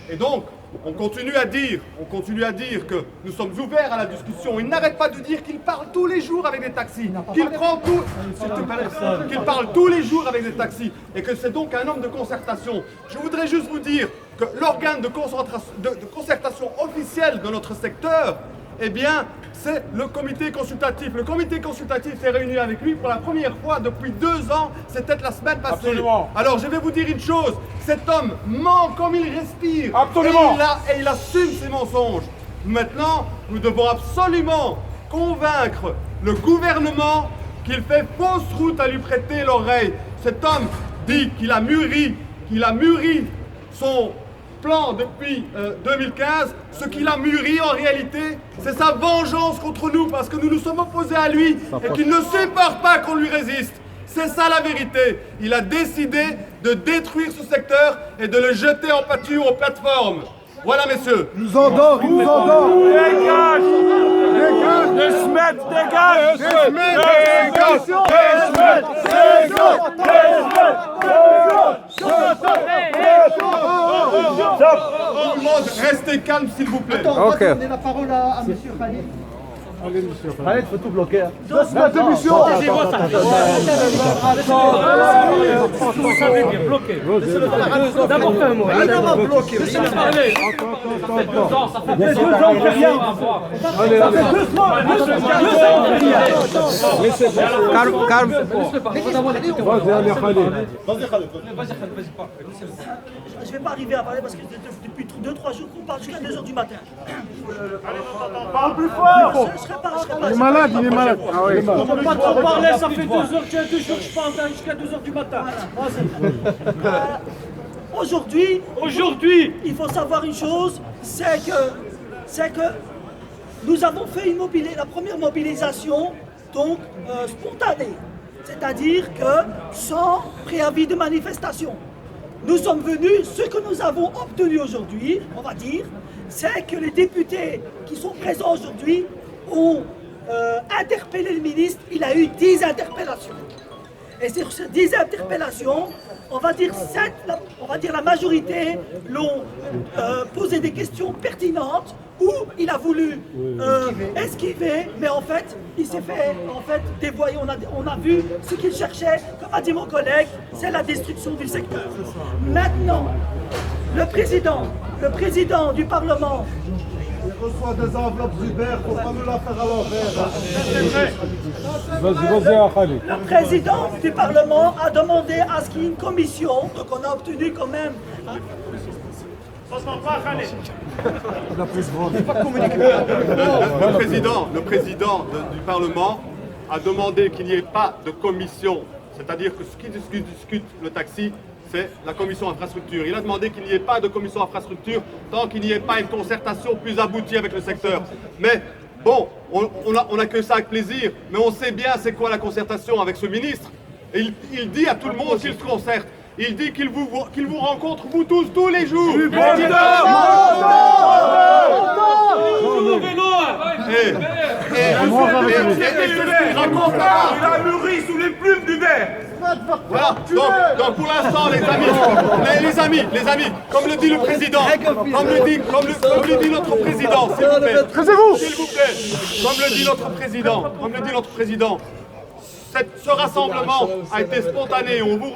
Et donc, on continue à dire que nous sommes ouverts à la discussion. Il n'arrête pas de dire qu'il parle tous les jours avec des taxis, qu'il parle tous les jours avec des taxis, et que c'est donc un homme de concertation. Je voudrais juste vous dire que l'organe de concertation officiel de notre secteur, eh bien, c'est le comité consultatif. Le comité consultatif s'est réuni avec lui pour la première fois depuis 2 ans. C'était la semaine passée. Absolument. Alors, je vais vous dire une chose. Cet homme ment comme il respire. Absolument. Et il assume ses mensonges. Maintenant, nous devons absolument convaincre le gouvernement qu'il fait fausse route à lui prêter l'oreille. Cet homme dit qu'il a mûri son plan depuis 2015, ce qu'il a mûri en réalité, c'est sa vengeance contre nous parce que nous nous sommes opposés à lui et qu'il ne supporte pas qu'on lui résiste. C'est ça la vérité. Il a décidé de détruire ce secteur et de le jeter en pâture aux plateformes. Voilà, messieurs. Il nous endort. Dégage. De Smet, dégage. Tout le monde, restez calme s'il vous plaît. Attends, on va donner la parole à M. Khalid. Allez, il faut tout bloquer. Deux semaines d'émission. Vous savez bien, bloqué. D'abord, fais un mot. Il va bloquer. Laissez-le parler. Ça fait 2 ans que rien à voir. Ça fait 2 ans. Calme. Je ne vais pas arriver à parler parce que depuis 2-3 jours qu'on parle jusqu'à 2h du matin. Parle plus fort. Je serai pas. Il est malade. Ah oui. On ne peut pas trop parler, ça fait 2 heures, tiens, 2 jours que je parle jusqu'à 2 heures du matin. Aujourd'hui, il faut savoir une chose, c'est que nous avons fait la première mobilisation donc spontanée, c'est-à-dire que sans préavis de manifestation. Nous sommes venus, ce que nous avons obtenu aujourd'hui, on va dire, c'est que les députés qui sont présents aujourd'hui ont interpellé le ministre. Il a eu 10 interpellations. Et sur ces 10 interpellations, on va dire la majorité l'ont posé des questions pertinentes où il a voulu esquiver, mais en fait, il s'est fait dévoyer. On a vu ce qu'il cherchait, comme a dit mon collègue, c'est la destruction du secteur. Maintenant, le président du Parlement. Il reçoit des enveloppes Uber, faut pas nous la faire à l'envers. Vas-y, Khalid. Le président du Parlement a demandé à ce qu'il y ait une commission, donc on a obtenu quand même. Le président du Parlement a demandé qu'il n'y ait pas de commission, c'est-à-dire que ce qui discute le taxi, c'est la commission infrastructure. Il a demandé qu'il n'y ait pas de commission infrastructure tant qu'il n'y ait pas une concertation plus aboutie avec le secteur. Mais bon, on accueille ça avec plaisir, mais on sait bien c'est quoi la concertation avec ce ministre. Et il dit à tout le monde qu'il se concerte. Il dit qu'il vous rencontre, vous tous les jours. Il a mûri sous les plumes du verre. Voilà, donc pour l'instant les amis, comme le dit le président, comme le dit notre président, s'il vous plaît, comme le dit notre président, ce rassemblement a été spontané, on vous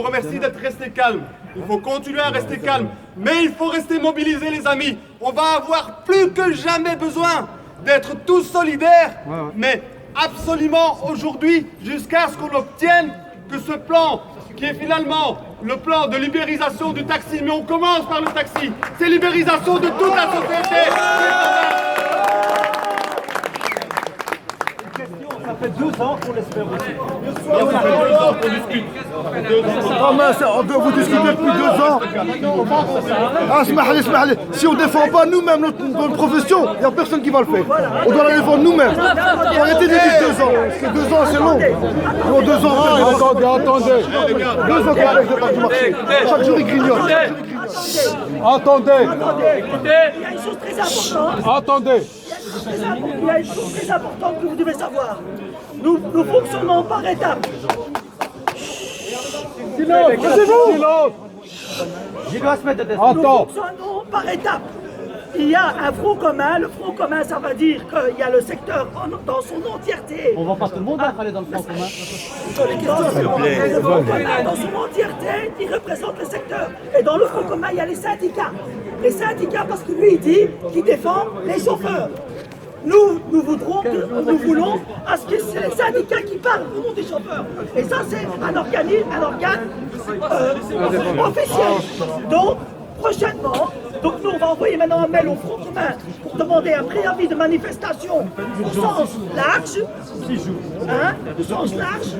remercie d'être resté calme. Il faut continuer à rester calme, mais il faut rester mobilisé les amis. On va avoir plus que jamais besoin d'être tous solidaires, mais absolument aujourd'hui, jusqu'à ce qu'on obtienne que ce plan, qui est finalement le plan de libéralisation du taxi, mais on commence par le taxi, c'est libéralisation de toute la société. Ça fait 2 ans qu'on l'espère aussi. Ça fait 2 ans qu'on discute. Vous discutez depuis 2 ans. Ah, smahli. Si on ne défend pas nous-mêmes notre profession, il n'y a personne qui va le faire. On doit la défendre nous-mêmes. Il faut arrêter de dire 2 ans. Parce que 2 ans, c'est long. Non, 2 ans, attendez. 2 ans qu'on reste de part du marché. Chaque jour, il grignote. Attendez. Il y a une chose très importante. Attendez. Il y a une chose très importante que vous devez savoir. Nous fonctionnons par étapes. Je dois se mettre de Nous fonctionnons par étapes. Il y a un front commun. Le front commun, ça veut dire qu'il y a le secteur dans son entièreté. On va pas tout le monde aller dans le front commun. Le front commun, dans son entièreté, il représente le secteur. Et dans le front commun, il y a les syndicats. Les syndicats, parce que lui, il dit qu'il défend les chauffeurs. Nous voulons à ce que c'est les syndicats qui parlent au nom des chauffeurs. Et ça, c'est un organe officiel. Donc, prochainement, nous, on va envoyer maintenant un mail au Front commun pour demander un préavis de manifestation au sens large. 6 jours. Au sens large.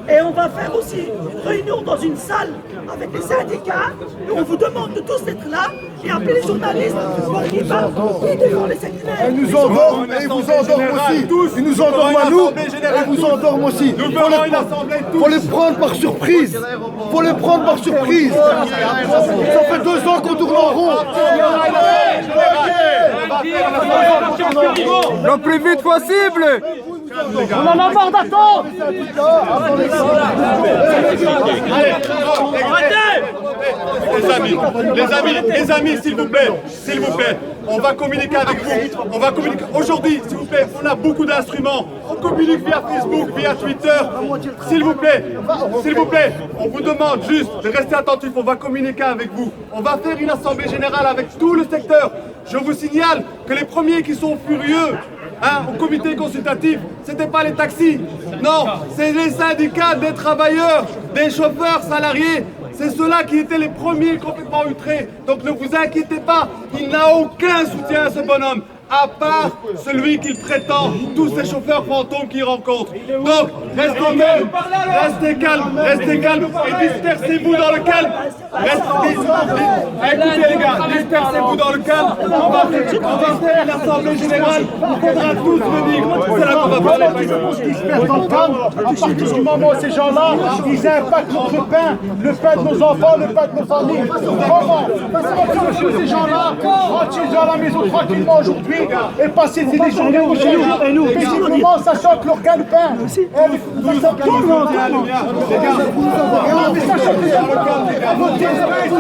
Et on va faire aussi une réunion dans une salle avec les syndicats. On vous demande de tous être là et appeler les journalistes pour qu'ils parlent et défendent les séculaires. Ils nous endorment et ils vous endorment aussi. Ils nous endorment à nous et ils vous endorment aussi. Faut les prendre par surprise. Faut les prendre par surprise. Ça fait 2 ans qu'on tourne en rond. Le plus vite possible. On en a marre d'attendre. Les amis, s'il vous plaît, on va communiquer avec vous. On va communiquer aujourd'hui, s'il vous plaît. On a beaucoup d'instruments. On communique via Facebook, via Twitter. S'il vous plaît, on vous demande juste de rester attentif. On va communiquer avec vous. On va faire une assemblée générale avec tout le secteur. Je vous signale que les premiers qui sont furieux au comité consultatif, c'était pas les taxis. Non, c'est les syndicats des travailleurs, des chauffeurs salariés. C'est ceux-là qui étaient les premiers complètement outrés. Donc ne vous inquiétez pas, il n'a aucun soutien à ce bonhomme, à part celui qu'il prétend, tous ces chauffeurs fantômes qu'il rencontre. Donc restez calme et dispersez-vous dans le calme. Écoutez les gars, dispersez-vous dans le calme. On va faire l'assemblée générale, il faudra tous venir. C'est là qu'on va parler. On se disperse dans le calme à partir du moment où ces gens-là, ils impactent notre pain, le pain de nos enfants, le pain de nos familles. Comment? Ces gens-là, rentrez à la maison tranquillement aujourd'hui et passez des journées au paisiblement, sachant que leur gagne-pain, tout le monde, sachant que